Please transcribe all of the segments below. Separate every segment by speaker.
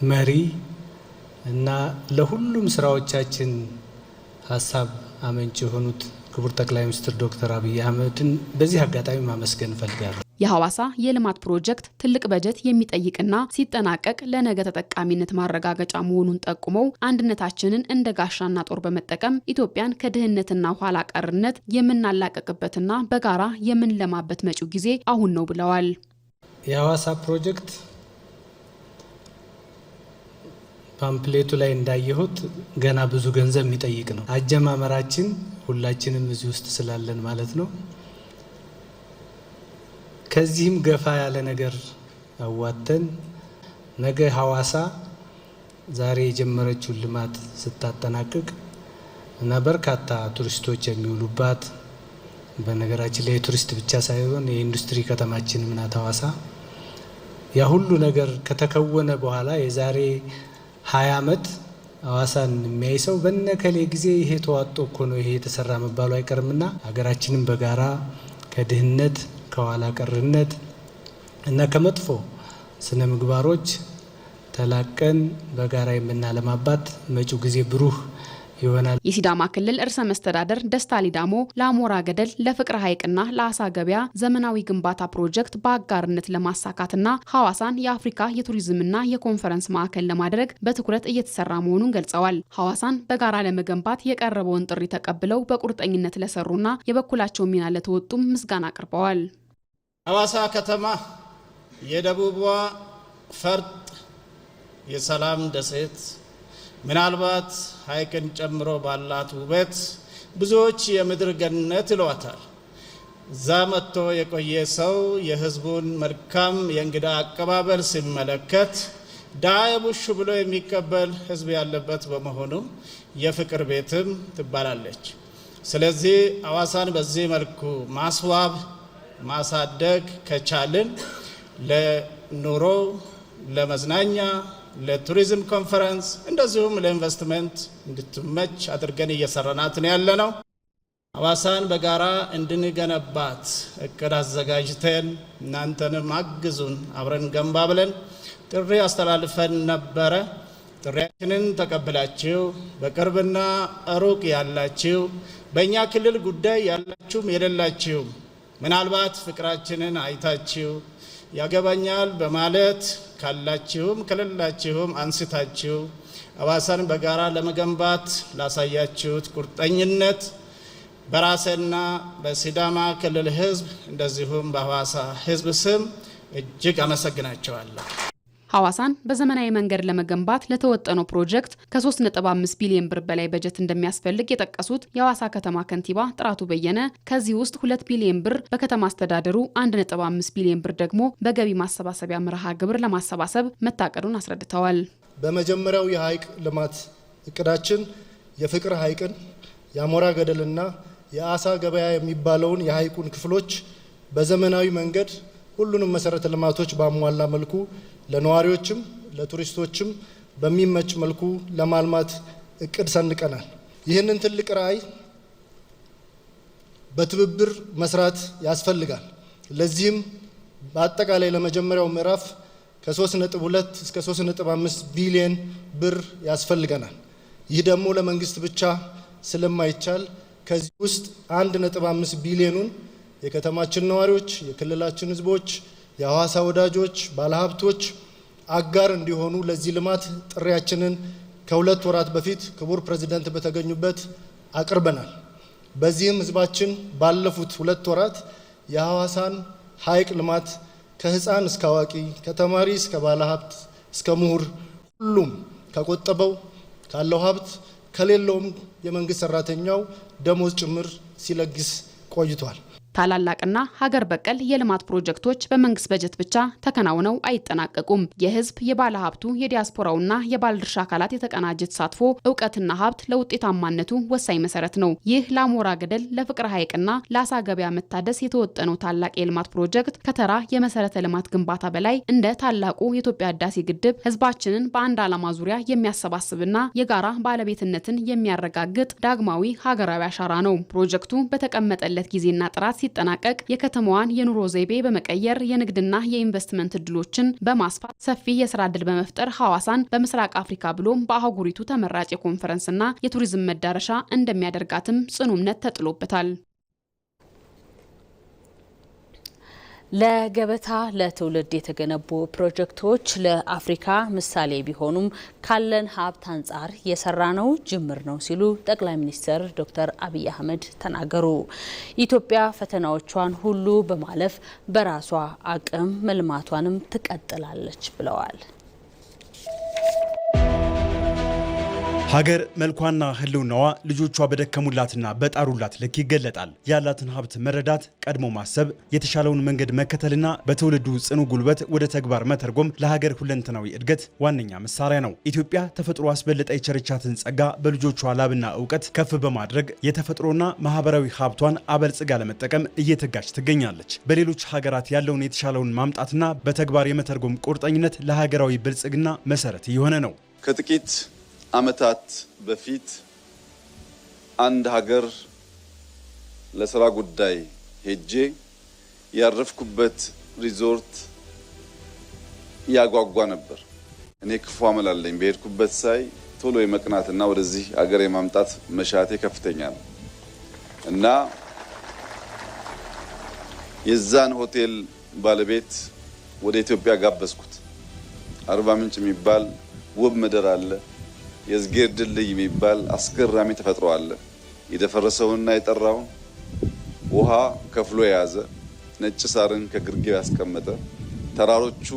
Speaker 1: መሪ እና ለሁሉም ስራዎቻችን ሐሳብ አመንጭ የሆኑት ክቡር ጠቅላይ ሚኒስትር ዶክተር አብይ አህመድን በዚህ አጋጣሚ ማመስገን ፈልጋለሁ።
Speaker 2: የሐዋሳ የልማት ፕሮጀክት ትልቅ በጀት የሚጠይቅና ሲጠናቀቅ ለነገ ተጠቃሚነት ማረጋገጫ መሆኑን ጠቁመው አንድነታችንን እንደ ጋሻና ጦር በመጠቀም ኢትዮጵያን ከድህነትና ኋላ ቀርነት የምናላቀቅበትና በጋራ የምንለማበት መጪው ጊዜ አሁን ነው ብለዋል።
Speaker 1: የሐዋሳ ፕሮጀክት ፓምፕሌቱ ላይ እንዳየሁት ገና ብዙ ገንዘብ የሚጠይቅ ነው። አጀማመራችን ሁላችንም እዚህ ውስጥ ስላለን ማለት ነው። ከዚህም ገፋ ያለ ነገር አዋተን ነገ ሐዋሳ ዛሬ የጀመረችውን ልማት ስታጠናቅቅ እና በርካታ ቱሪስቶች የሚውሉባት በነገራችን ላይ ቱሪስት ብቻ ሳይሆን የኢንዱስትሪ ከተማችንም ናት ሐዋሳ። ያ ሁሉ ነገር ከተከወነ በኋላ የዛሬ 20 ዓመት ሐዋሳን የሚያይ ሰው በነከሌ ጊዜ ይሄ ተዋጦ እኮ ነው ይሄ የተሰራ መባሉ አይቀርምና ሀገራችንን በጋራ ከድህነት ከኋላ ቀርነት እና ከመጥፎ ስነ ምግባሮች ተላቀን በጋራ የምናለማባት መጪው ጊዜ ብሩህ ይሆናል።
Speaker 2: የሲዳማ ክልል ርዕሰ መስተዳደር ደስታ ሊዳሞ ለአሞራ ገደል ለፍቅር ሐይቅና ለአሳ ገበያ ዘመናዊ ግንባታ ፕሮጀክት በአጋርነት ለማሳካትና ሐዋሳን የአፍሪካ የቱሪዝምና የኮንፈረንስ ማዕከል ለማድረግ በትኩረት እየተሰራ መሆኑን ገልጸዋል። ሐዋሳን በጋራ ለመገንባት የቀረበውን ጥሪ ተቀብለው በቁርጠኝነት ለሰሩና የበኩላቸውን ሚና ለተወጡም ምስጋና አቅርበዋል።
Speaker 3: ሐዋሳ ከተማ የደቡቧ ፈርጥ የሰላም ደሴት ምናልባት ሐይቅን ጨምሮ ባላት ውበት ብዙዎች የምድር ገነት ይሏታል። እዛ መጥቶ የቆየ ሰው የሕዝቡን መልካም የእንግዳ አቀባበል ሲመለከት ዳይ ቡሽ ብሎ የሚቀበል ሕዝብ ያለበት በመሆኑ የፍቅር ቤትም ትባላለች። ስለዚህ ሐዋሳን በዚህ መልኩ ማስዋብ ማሳደግ ከቻልን ለኑሮ፣ ለመዝናኛ፣ ለቱሪዝም ኮንፈረንስ እንደዚሁም ለኢንቨስትመንት እንድትመች አድርገን እየሰራናት ነው ያለነው። ሐዋሳን በጋራ እንድንገነባት እቅድ አዘጋጅተን እናንተንም አግዙን አብረን ገንባ ብለን ጥሪ አስተላልፈን ነበረ። ጥሪያችንን ተቀብላችሁ በቅርብና ሩቅ ያላችሁ በእኛ ክልል ጉዳይ ያላችሁም የሌላችሁም ምናልባት ፍቅራችንን አይታችሁ ያገባኛል በማለት ካላችሁም ከሌላችሁም አንስታችሁ ሐዋሳን በጋራ ለመገንባት ላሳያችሁት ቁርጠኝነት በራሴና በሲዳማ ክልል ሕዝብ እንደዚሁም በሐዋሳ ሕዝብ ስም እጅግ አመሰግናቸዋለሁ።
Speaker 2: ሐዋሳን በዘመናዊ መንገድ ለመገንባት ለተወጠነው ፕሮጀክት ከ3.5 ቢሊዮን ብር በላይ በጀት እንደሚያስፈልግ የጠቀሱት የሐዋሳ ከተማ ከንቲባ ጥራቱ በየነ ከዚህ ውስጥ 2 ቢሊዮን ብር በከተማ አስተዳደሩ 1.5 ቢሊዮን ብር ደግሞ በገቢ ማሰባሰቢያ መርሃ ግብር ለማሰባሰብ መታቀዱን አስረድተዋል።
Speaker 4: በመጀመሪያው የሐይቅ ልማት እቅዳችን የፍቅር ሐይቅን የአሞራ ገደልና የአሳ ገበያ የሚባለውን የሐይቁን ክፍሎች በዘመናዊ መንገድ ሁሉንም መሰረተ ልማቶች ባሟላ መልኩ ለነዋሪዎችም ለቱሪስቶችም በሚመች መልኩ ለማልማት እቅድ ሰንቀናል። ይህንን ትልቅ ራዕይ በትብብር መስራት ያስፈልጋል። ለዚህም በአጠቃላይ ለመጀመሪያው ምዕራፍ ከ3.2 እስከ 3.5 ቢሊዮን ብር ያስፈልገናል። ይህ ደግሞ ለመንግስት ብቻ ስለማይቻል ከዚህ ውስጥ 1.5 ቢሊዮኑን የከተማችን ነዋሪዎች፣ የክልላችን ህዝቦች፣ የሐዋሳ ወዳጆች፣ ባለሀብቶች አጋር እንዲሆኑ ለዚህ ልማት ጥሪያችንን ከ2 ወራት በፊት ክቡር ፕሬዝዳንት በተገኙበት አቅርበናል። በዚህም ህዝባችን ባለፉት 2 ወራት የሐዋሳን ሐይቅ ልማት ከህፃን እስከ አዋቂ፣ ከተማሪ እስከ ባለሀብት እስከ ምሁር ሁሉም ከቆጠበው ካለው ሀብት ከሌለውም የመንግስት ሰራተኛው ደሞዝ ጭምር ሲለግስ ቆይቷል።
Speaker 2: ታላላቅና ሀገር በቀል የልማት ፕሮጀክቶች በመንግስት በጀት ብቻ ተከናውነው አይጠናቀቁም። የህዝብ፣ የባለ ሀብቱ፣ የዲያስፖራውና የባለድርሻ አካላት የተቀናጀ ተሳትፎ፣ እውቀትና ሀብት ለውጤታማነቱ ወሳኝ መሰረት ነው። ይህ ለአሞራ ገደል፣ ለፍቅር ሐይቅና ለአሳ ገበያ መታደስ የተወጠነው ታላቅ የልማት ፕሮጀክት ከተራ የመሰረተ ልማት ግንባታ በላይ እንደ ታላቁ የኢትዮጵያ ህዳሴ ግድብ ህዝባችንን በአንድ ዓላማ ዙሪያ የሚያሰባስብና የጋራ ባለቤትነትን የሚያረጋግጥ ዳግማዊ ሀገራዊ አሻራ ነው። ፕሮጀክቱ በተቀመጠለት ጊዜና ጥራት ሲጠናቀቅ የከተማዋን የኑሮ ዘይቤ በመቀየር የንግድና የኢንቨስትመንት እድሎችን በማስፋት ሰፊ የስራ እድል በመፍጠር ሐዋሳን በምስራቅ አፍሪካ ብሎም በአህጉሪቱ ተመራጭ የኮንፈረንስና የቱሪዝም መዳረሻ እንደሚያደርጋትም ጽኑ እምነት ተጥሎበታል።
Speaker 5: ለገበታ ለትውልድ የተገነቡ ፕሮጀክቶች ለአፍሪካ ምሳሌ ቢሆኑም ካለን ሀብት አንጻር የሰራነው ጅምር ነው ሲሉ ጠቅላይ ሚኒስትር ዶክተር አብይ አህመድ ተናገሩ። ኢትዮጵያ ፈተናዎቿን ሁሉ በማለፍ በራሷ አቅም መልማቷንም ትቀጥላለች ብለዋል።
Speaker 6: ሀገር መልኳና ህልውናዋ ልጆቿ በደከሙላትና በጣሩላት ልክ ይገለጣል። ያላትን ሀብት መረዳት፣ ቀድሞ ማሰብ፣ የተሻለውን መንገድ መከተልና በትውልዱ ጽኑ ጉልበት ወደ ተግባር መተርጎም ለሀገር ሁለንተናዊ እድገት ዋነኛ መሳሪያ ነው። ኢትዮጵያ ተፈጥሮ አስበልጣ የቸረቻትን ጸጋ በልጆቿ ላብና እውቀት ከፍ በማድረግ የተፈጥሮና ማህበራዊ ሀብቷን አበልጽጋ ለመጠቀም እየተጋች ትገኛለች። በሌሎች ሀገራት ያለውን የተሻለውን ማምጣትና በተግባር የመተርጎም ቁርጠኝነት ለሀገራዊ ብልጽግና መሰረት እየሆነ ነው።
Speaker 7: ከጥቂት ዓመታት በፊት አንድ ሀገር ለስራ ጉዳይ ሄጄ ያረፍኩበት ሪዞርት ያጓጓ ነበር። እኔ ክፉ አመላለኝ በሄድኩበት ሳይ ቶሎ የመቅናትና ወደዚህ ሀገር የማምጣት መሻቴ ከፍተኛ ነው እና የዛን ሆቴል ባለቤት ወደ ኢትዮጵያ ጋበዝኩት። አርባ ምንጭ የሚባል ውብ ምድር አለ። የዝጌር ድልድይ የሚባል አስገራሚ ተፈጥሮ አለ። የደፈረሰውንና የጠራውን ውሃ ከፍሎ የያዘ ነጭ ሳርን ከግርጌው ያስቀመጠ ተራሮቹ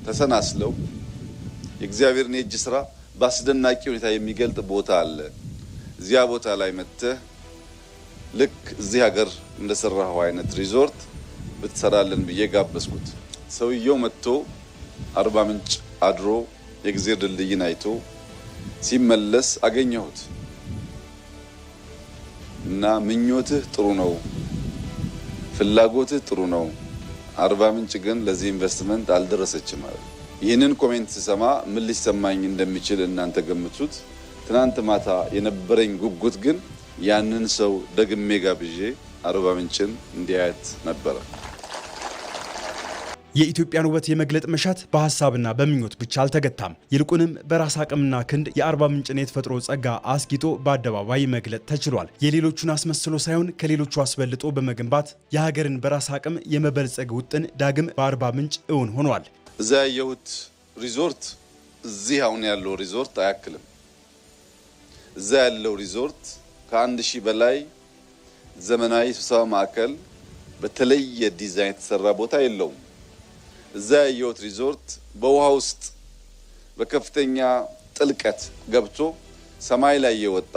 Speaker 7: ተሰናስለው የእግዚአብሔርን የእጅ ስራ በአስደናቂ ሁኔታ የሚገልጥ ቦታ አለ። እዚያ ቦታ ላይ መጥተህ ልክ እዚህ ሀገር እንደሰራው አይነት ሪዞርት ብትሰራለን ብዬ ጋበዝኩት። ሰውየው መጥቶ አርባ ምንጭ አድሮ የእግዚአብሔር ድልድይን አይቶ ሲመለስ አገኘሁት እና ምኞትህ ጥሩ ነው፣ ፍላጎትህ ጥሩ ነው፣ አርባ ምንጭ ግን ለዚህ ኢንቨስትመንት አልደረሰችም ማለት። ይህንን ኮሜንት ስሰማ ምን ሊሰማኝ እንደሚችል እናንተ ገምቱት። ትናንት ማታ የነበረኝ ጉጉት ግን ያንን ሰው ደግሜ ጋብዤ አርባ ምንጭን እንዲያያት ነበረ።
Speaker 6: የኢትዮጵያን ውበት የመግለጥ መሻት በሐሳብና በምኞት ብቻ አልተገታም። ይልቁንም በራስ አቅምና ክንድ የአርባ ምንጭን የተፈጥሮ ጸጋ አስጊጦ በአደባባይ መግለጥ ተችሏል። የሌሎቹን አስመስሎ ሳይሆን ከሌሎቹ አስበልጦ በመገንባት የሀገርን በራስ አቅም የመበልጸግ ውጥን ዳግም በአርባ ምንጭ እውን ሆኗል።
Speaker 7: እዛ ያየሁት ሪዞርት እዚህ አሁን ያለው ሪዞርት አያክልም። እዛ ያለው ሪዞርት ከ1000 በላይ ዘመናዊ ስብሰባ ማዕከል በተለየ ዲዛይን የተሰራ ቦታ የለውም። እዛ ያየሁት ሪዞርት በውሃ ውስጥ በከፍተኛ ጥልቀት ገብቶ ሰማይ ላይ የወጣ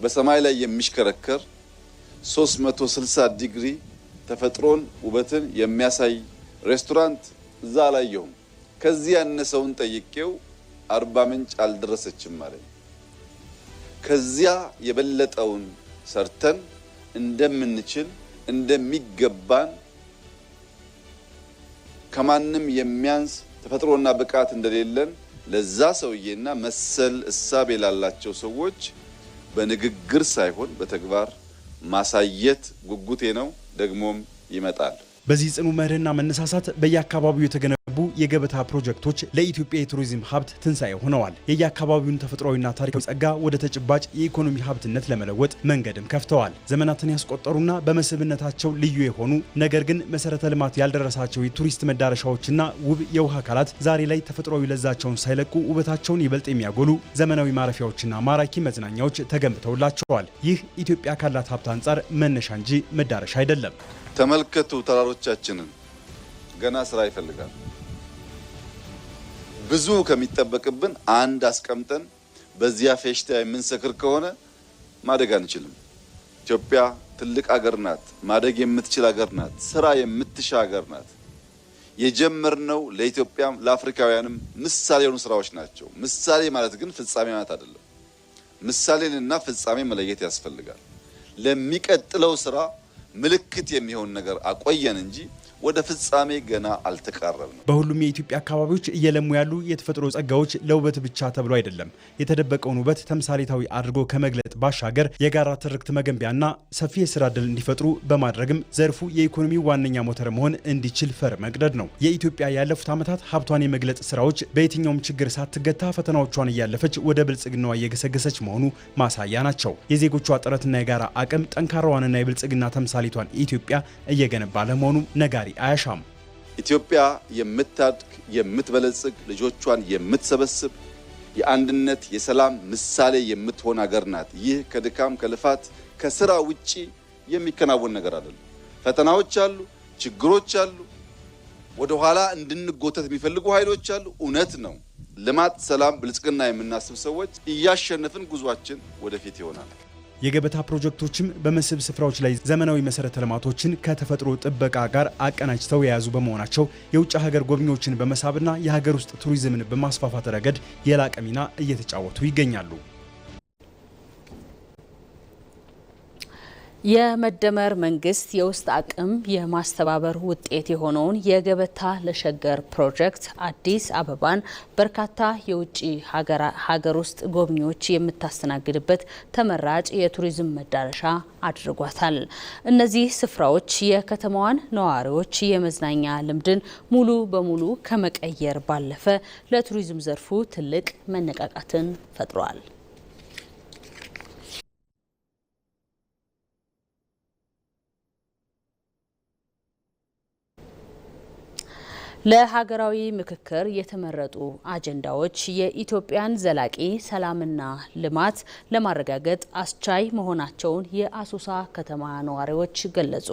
Speaker 7: በሰማይ ላይ የሚሽከረከር 360 ዲግሪ ተፈጥሮን ውበትን የሚያሳይ ሬስቶራንት እዛ አላየሁም። ከዚህ ያነሰውን ጠይቄው አርባ ምንጭ አልደረሰችም ማለት። ከዚያ የበለጠውን ሰርተን እንደምንችል እንደሚገባን ከማንም የሚያንስ ተፈጥሮና ብቃት እንደሌለን ለዛ ሰውዬና መሰል እሳቤ ላላቸው ሰዎች በንግግር ሳይሆን በተግባር ማሳየት ጉጉቴ ነው። ደግሞም ይመጣል።
Speaker 6: በዚህ ጽኑ መርህና መነሳሳት በየአካባቢው የተገነቡ የገበታ ፕሮጀክቶች ለኢትዮጵያ የቱሪዝም ሀብት ትንሳኤ ሆነዋል። የየአካባቢውን ተፈጥሯዊና ታሪካዊ ጸጋ ወደ ተጨባጭ የኢኮኖሚ ሀብትነት ለመለወጥ መንገድም ከፍተዋል። ዘመናትን ያስቆጠሩና በመስህብነታቸው ልዩ የሆኑ ነገር ግን መሰረተ ልማት ያልደረሳቸው የቱሪስት መዳረሻዎችና ውብ የውሃ አካላት ዛሬ ላይ ተፈጥሯዊ ለዛቸውን ሳይለቁ ውበታቸውን ይበልጥ የሚያጎሉ ዘመናዊ ማረፊያዎችና ማራኪ መዝናኛዎች ተገንብተውላቸዋል። ይህ ኢትዮጵያ ካላት ሀብት አንጻር መነሻ እንጂ መዳረሻ አይደለም።
Speaker 7: ተመልከቱ፣ ተራሮቻችንን ገና ስራ ይፈልጋል። ብዙ ከሚጠበቅብን አንድ አስቀምጠን በዚያ ፌሽታ የምንሰክር ከሆነ ማደግ አንችልም። ኢትዮጵያ ትልቅ ሀገር ናት፣ ማደግ የምትችል ሀገር ናት፣ ስራ የምትሻ ሀገር ናት። የጀመርነው ለኢትዮጵያም ለአፍሪካውያንም ምሳሌ የሆኑ ስራዎች ናቸው። ምሳሌ ማለት ግን ፍጻሜ ማለት አይደለም። ምሳሌንና ፍጻሜ መለየት ያስፈልጋል። ለሚቀጥለው ስራ ምልክት የሚሆን ነገር አቆየን እንጂ ወደ ፍጻሜ ገና አልተቃረብንም።
Speaker 6: በሁሉም የኢትዮጵያ አካባቢዎች እየለሙ ያሉ የተፈጥሮ ጸጋዎች ለውበት ብቻ ተብሎ አይደለም የተደበቀውን ውበት ተምሳሌታዊ አድርጎ ከመግለጥ ባሻገር የጋራ ትርክት መገንቢያና ሰፊ የስራ ዕድል እንዲፈጥሩ በማድረግም ዘርፉ የኢኮኖሚ ዋነኛ ሞተር መሆን እንዲችል ፈር መቅደድ ነው። የኢትዮጵያ ያለፉት ዓመታት ሀብቷን የመግለጽ ስራዎች በየትኛውም ችግር ሳትገታ ፈተናዎቿን እያለፈች ወደ ብልጽግናዋ እየገሰገሰች መሆኑ ማሳያ ናቸው። የዜጎቿ ጥረትና የጋራ አቅም ጠንካራዋንና የብልጽግና ተምሳሌቷን ኢትዮጵያ እየገነባ ለመሆኑ ነጋሪ አያሻም።
Speaker 7: ኢትዮጵያ የምታድግ የምትበለጽግ ልጆቿን የምትሰበስብ የአንድነት የሰላም ምሳሌ የምትሆን ሀገር ናት። ይህ ከድካም ከልፋት ከስራ ውጪ የሚከናወን ነገር አይደለም። ፈተናዎች አሉ፣ ችግሮች አሉ፣ ወደ ኋላ እንድንጎተት የሚፈልጉ ኃይሎች አሉ። እውነት ነው። ልማት፣ ሰላም፣ ብልጽግና የምናስብ ሰዎች እያሸነፍን ጉዟችን ወደፊት ይሆናል።
Speaker 6: የገበታ ፕሮጀክቶችም በመስህብ ስፍራዎች ላይ ዘመናዊ መሰረተ ልማቶችን ከተፈጥሮ ጥበቃ ጋር አቀናጅተው የያዙ በመሆናቸው የውጭ ሀገር ጎብኚዎችን በመሳብና የሀገር ውስጥ ቱሪዝምን በማስፋፋት ረገድ የላቀ ሚና እየተጫወቱ ይገኛሉ።
Speaker 5: የመደመር መንግስት የውስጥ አቅም የማስተባበር ውጤት የሆነውን የገበታ ለሸገር ፕሮጀክት አዲስ አበባን በርካታ የውጭ ሀገር ውስጥ ጎብኚዎች የምታስተናግድበት ተመራጭ የቱሪዝም መዳረሻ አድርጓታል። እነዚህ ስፍራዎች የከተማዋን ነዋሪዎች የመዝናኛ ልምድን ሙሉ በሙሉ ከመቀየር ባለፈ ለቱሪዝም ዘርፉ ትልቅ መነቃቃትን ፈጥሯል። ለሀገራዊ ምክክር የተመረጡ አጀንዳዎች የኢትዮጵያን ዘላቂ ሰላምና ልማት ለማረጋገጥ አስቻይ መሆናቸውን የአሶሳ ከተማ ነዋሪዎች ገለጹ።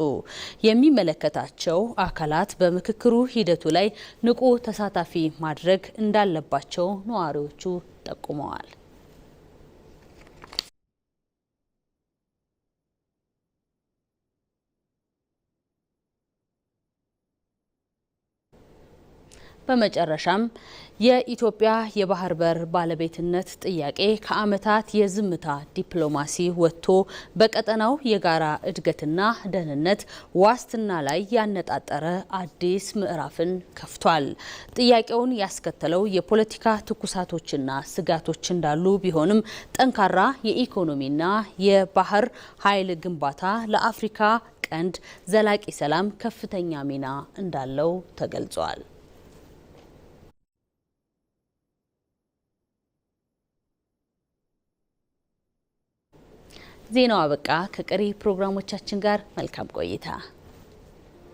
Speaker 5: የሚመለከታቸው አካላት በምክክሩ ሂደቱ ላይ ንቁ ተሳታፊ ማድረግ እንዳለባቸው ነዋሪዎቹ ጠቁመዋል። በመጨረሻም የኢትዮጵያ የባህር በር ባለቤትነት ጥያቄ ከዓመታት የዝምታ ዲፕሎማሲ ወጥቶ በቀጠናው የጋራ እድገትና ደህንነት ዋስትና ላይ ያነጣጠረ አዲስ ምዕራፍን ከፍቷል። ጥያቄውን ያስከተለው የፖለቲካ ትኩሳቶችና ስጋቶች እንዳሉ ቢሆንም ጠንካራ የኢኮኖሚና የባህር ኃይል ግንባታ ለአፍሪካ ቀንድ ዘላቂ ሰላም ከፍተኛ ሚና እንዳለው ተገልጿል። ዜናው አበቃ። ከቀሪ ፕሮግራሞቻችን ጋር መልካም ቆይታ